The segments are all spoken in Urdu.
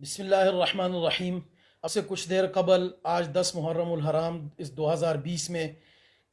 بسم اللہ الرحمن الرحیم۔ اب سے کچھ دیر قبل آج 10 محرم الحرام اس 2020 میں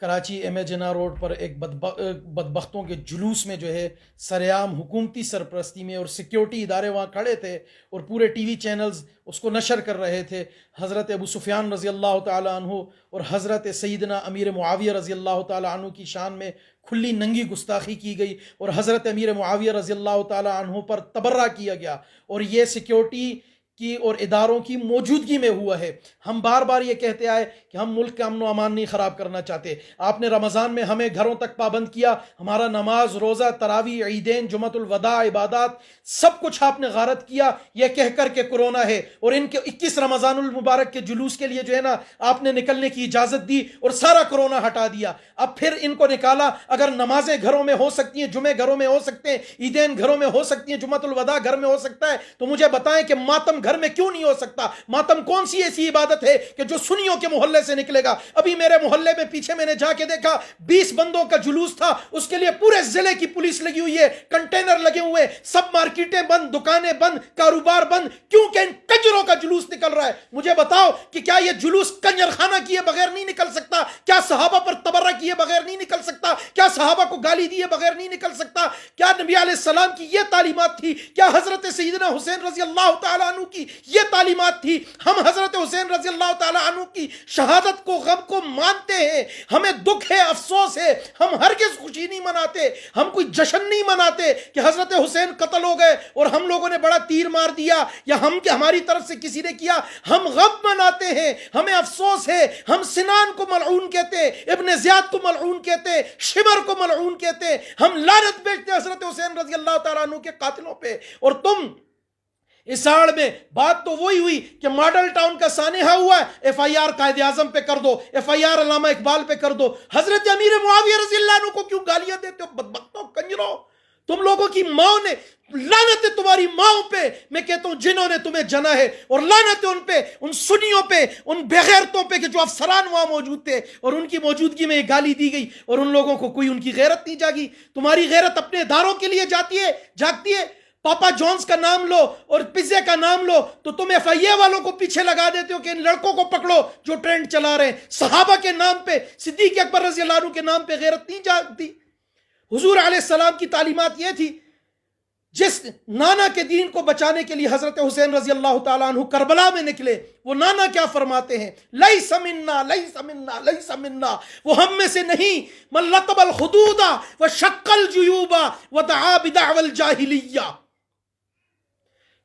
کراچی ایم اے جناح روڈ پر ایک بدبختوں کے جلوس میں جو ہے سرعام حکومتی سرپرستی میں اور سیکیورٹی ادارے وہاں کھڑے تھے اور پورے ٹی وی چینلز اس کو نشر کر رہے تھے۔ حضرت ابو سفیان رضی اللہ تعالی عنہ اور حضرت سیدنا امیر معاویہ رضی اللہ تعالی عنہ کی شان میں کھلی ننگی گستاخی کی گئی اور حضرت امیر معاویہ رضی اللہ تعالی عنہ پر تبرہ کیا گیا، اور یہ سیکیورٹی کی اور اداروں کی موجودگی میں ہوا ہے۔ ہم بار بار یہ کہتے آئے کہ ہم ملک کا امن و امان نہیں خراب کرنا چاہتے۔ آپ نے رمضان میں ہمیں گھروں تک پابند کیا، ہمارا نماز، روزہ، تراویح، عیدین، جمعۃ الوداع، عبادات سب کچھ آپ نے غارت کیا یہ کہہ کر کے کورونا ہے، اور ان کے 21 رمضان المبارک کے جلوس کے لیے جو ہے نا آپ نے نکلنے کی اجازت دی اور سارا کورونا ہٹا دیا۔ اب پھر ان کو نکالا۔ اگر نمازیں گھروں میں ہو سکتی ہیں، جمعے گھروں میں ہو سکتے ہیں، عیدین گھروں میں ہو سکتی ہیں، جمعۃ الوداع گھر میں ہو سکتا ہے، تو مجھے بتائیں کہ ماتم گھر میں کیوں نہیں ہو سکتا؟ ماتم کون سی ایسی عبادت ہے کہ جو سنیوں کے محلے سے نکلے گا؟ ابھی میرے محلے میں پیچھے میں نے جا کے دیکھا 20 بندوں کا جلوس تھا، اس کے لیے پورے ضلع کی پولیس لگی ہوئی ہے، کنٹینر لگے ہوئے، سب مارکیٹیں بند، دکانیں بند، کاروبار بند، کیونکہ ان کنجروں کا جلوس نکل رہا ہے۔ مجھے بتاؤ کہ کیا یہ جلوس کنجر خانہ کیے بغیر نہیں نکل سکتا؟ کیا صحابہ پر تبرہ کیے بغیر نہیں نکل سکتا؟ کیا صحابہ کو گالی دیے بغیر نہیں نکل سکتا؟ کیا نبی علیہ السلام کی یہ تعلیمات تھی؟ کیا حضرت سیدنا حسین رضی اللہ تعالیٰ عنہ کی یہ تعلیمات تھی؟ ہم حضرت حسین رضی اللہ تعالیٰ عنہ کی شہادت کو، غم کو مانتے ہیں، ہمیں دکھ ہے، افسوس ہے، ہم ہرگز خوشی نہیں مناتے، ہم کوئی جشن نہیں مناتے کہ حضرت حسین قتل ہو گئے اور ہم لوگوں نے بڑا تیر مار دیا یا ہماری طرف سے کسی نے کیا۔ ہم غم مناتے ہیں، ہمیں افسوس ہے۔ ہم سنان کو ملعون کہتے ہیں، ابن زیاد کو ملعون کہتے ہیں، شمر کو ملعون کہتے ہیں، ہم لعنت بیچتے ہیں حضرت حسین رضی اللہ تعالیٰ عنہ کے قاتلوں پہ۔ اور تم اساڑ میں بات تو وہی ہوئی کہ ماڈل ٹاؤن کا سانحہ ہوا ہے، F I R Quaid Azam پہ کر دو، ایف آئی آر علامہ اقبال پہ کر دو۔ حضرت امیر معاویہ رضی اللہ عنہ کو کیوں گالیاں دیتے ہو؟ بدبختوں، کنجروں، تم لوگوں کی ماں نے، لعنت ہے تمہاری ماں پہ، میں کہتا ہوں جنہوں نے تمہیں جنا ہے، اور لعنت ہے ان پہ، ان سنیوں پہ، ان بغیرتوں پہ کہ جو افسران وہاں موجود تھے اور ان کی موجودگی میں یہ گالی دی گئی، اور ان لوگوں کو کوئی ان کی غیرت نہیں جاگی۔ تمہاری غیرت اپنے اداروں کے لیے جاگتی ہے۔ پاپا جونز کا نام لو اور پیزے کا نام لو تو تم ایف آئی اے والوں کو پیچھے لگا دیتے ہو کہ ان لڑکوں کو پکڑو جو ٹرینڈ چلا رہے ہیں۔ صحابہ کے نام پہ، صدیق اکبر رضی اللہ عنہ کے نام پہ غیرت نہیں جاگتی؟ حضور علیہ السلام کی تعلیمات یہ تھی، جس نانا کے دین کو بچانے کے لیے حضرت حسین رضی اللہ تعالیٰ عنہ کربلا میں نکلے، وہ نانا کیا فرماتے ہیں؟ لیس منا لیس منا لیس منا، وہ ہم میں سے نہیں، من لطب الخدود وشق الجیوب ودعا بدعوى الجاہلیہ،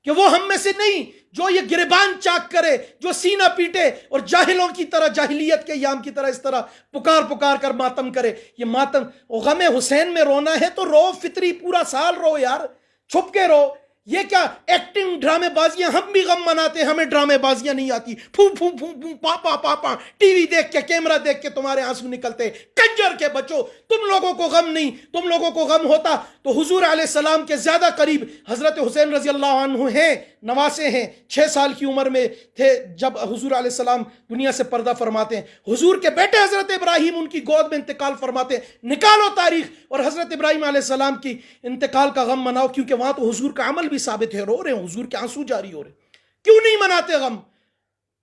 کہ وہ ہم میں سے نہیں جو یہ گریبان چاک کرے، جو سینہ پیٹے اور جاہلوں کی طرح، جاہلیت کے ایام کی طرح اس طرح پکار کر ماتم کرے۔ یہ ماتم، غم حسین میں رونا ہے تو رو، فطری پورا سال رو یار، چھپ کے رو۔ یہ کیا ایکٹنگ، ڈرامے بازیاں؟ ہم بھی غم مناتے ہیں، ہمیں ڈرامے بازیاں نہیں آتی۔ پھوں پھوں پھوں پھوں، پاپا پاپا، ٹی وی دیکھ کے، کیمرہ دیکھ کے تمہارے آنسو نکلتے۔ کنجر کے بچو، تم لوگوں کو غم نہیں، تم لوگوں کو غم ہوتا تو حضور علیہ السلام کے زیادہ قریب حضرت حسین رضی اللہ عنہ ہیں، نواسے ہیں، 6 سال کی عمر میں تھے جب حضور علیہ السلام دنیا سے پردہ فرماتے ہیں۔ حضور کے بیٹے حضرت ابراہیم ان کی گود میں انتقال فرماتے ہیں۔ نکالو تاریخ اور حضرت ابراہیم علیہ السلام کی انتقال کا غم مناؤ، کیونکہ وہاں تو حضور کا عمل بھی ثابت ہے، رو رہے ہیں، حضور کے آنسو جاری ہو رہے ہیں۔ کیوں نہیں مناتے غم؟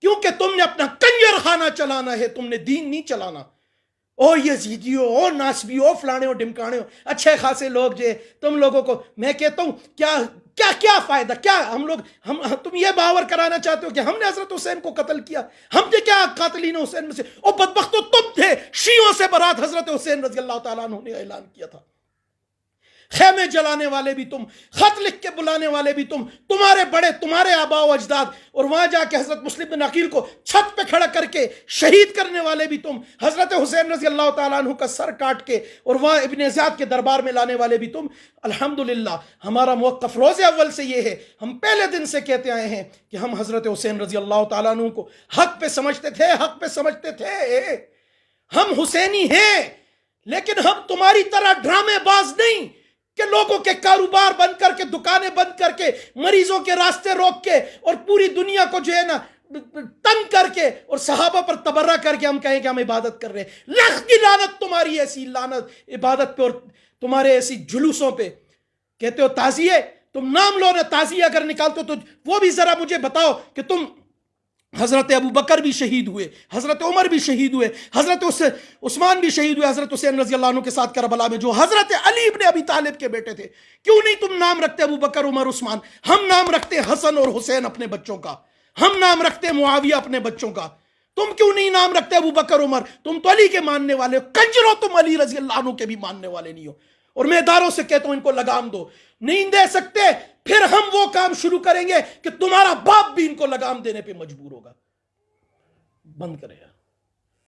کیونکہ تم نے اپنا کنجر خانہ چلانا ہے، تم نے دین نہیں چلانا۔ او یزیدیو، او ناسبیو، او فلانے ہو ڈمکانے ہو، اچھے خاصے لوگ جو تم لوگوں کو، میں کہتا ہوں کیا فائدہ؟ کیا تم یہ باور کرانا چاہتے ہو کہ ہم نے حضرت حسین کو قتل کیا؟ ہم نے کیا قاتلین حسین میں سے؟ او بدبختو، تم تھے، شیعوں سے برات حضرت حسین رضی اللہ تعالیٰ عنہ نے اعلان کیا تھا۔ خیمے جلانے والے بھی تم، خط لکھ کے بلانے والے بھی تم، تمہارے بڑے، تمہارے آباء و اجداد، اور وہاں جا کے حضرت مسلم بن عقیل کو چھت پہ کھڑا کر کے شہید کرنے والے بھی تم، حضرت حسین رضی اللہ تعالیٰ عنہ کا سر کاٹ کے اور وہاں ابن زیاد کے دربار میں لانے والے بھی تم۔ الحمدللہ ہمارا موقف روز اول سے یہ ہے، ہم پہلے دن سے کہتے آئے ہیں کہ ہم حضرت حسین رضی اللہ تعالیٰ عنہ کو حق پہ سمجھتے تھے، حق پہ سمجھتے تھے۔ ہم حسینی ہیں، لیکن ہم تمہاری طرح ڈرامے باز نہیں کہ لوگوں کے کاروبار بند کر کے، دکانیں بند کر کے، مریضوں کے راستے روک کے اور پوری دنیا کو جو ہے نا تنگ کر کے اور صحابہ پر تبرہ کر کے ہم کہیں کہ ہم عبادت کر رہے ہیں۔ لاکھ کی لعنت تمہاری ایسی لعنت عبادت پہ اور تمہارے ایسی جلوسوں پہ۔ کہتے ہو تعزیے، تم نام لو نہ تعزیہ اگر نکالتے ہو تو وہ بھی ذرا مجھے بتاؤ کہ تم حضرت ابو بکر بھی شہید ہوئے، حضرت عمر بھی شہید ہوئے، حضرت عثمان بھی شہید ہوئے، حضرت حسین رضی اللہ عنہ کے ساتھ کربلا میں جو حضرت علی ابن ابی طالب کے بیٹے تھے، کیوں نہیں تم نام رکھتے ابو بکر عمر عثمان؟ ہم نام رکھتے حسن اور حسین اپنے بچوں کا، ہم نام رکھتے معاویہ اپنے بچوں کا، تم کیوں نہیں نام رکھتے ابو بکر عمر؟ تم تو علی کے ماننے والے ہو، کنجرو تم علی رضی اللہ عنہ کے بھی ماننے والے نہیں ہو۔ اور میں اداروں سے کہتا ہوں ان کو لگام دو، نہیں دے سکتے پھر ہم وہ کام شروع کریں گے کہ تمہارا باپ بھی ان کو لگام دینے پہ مجبور ہوگا۔ بند کرے۔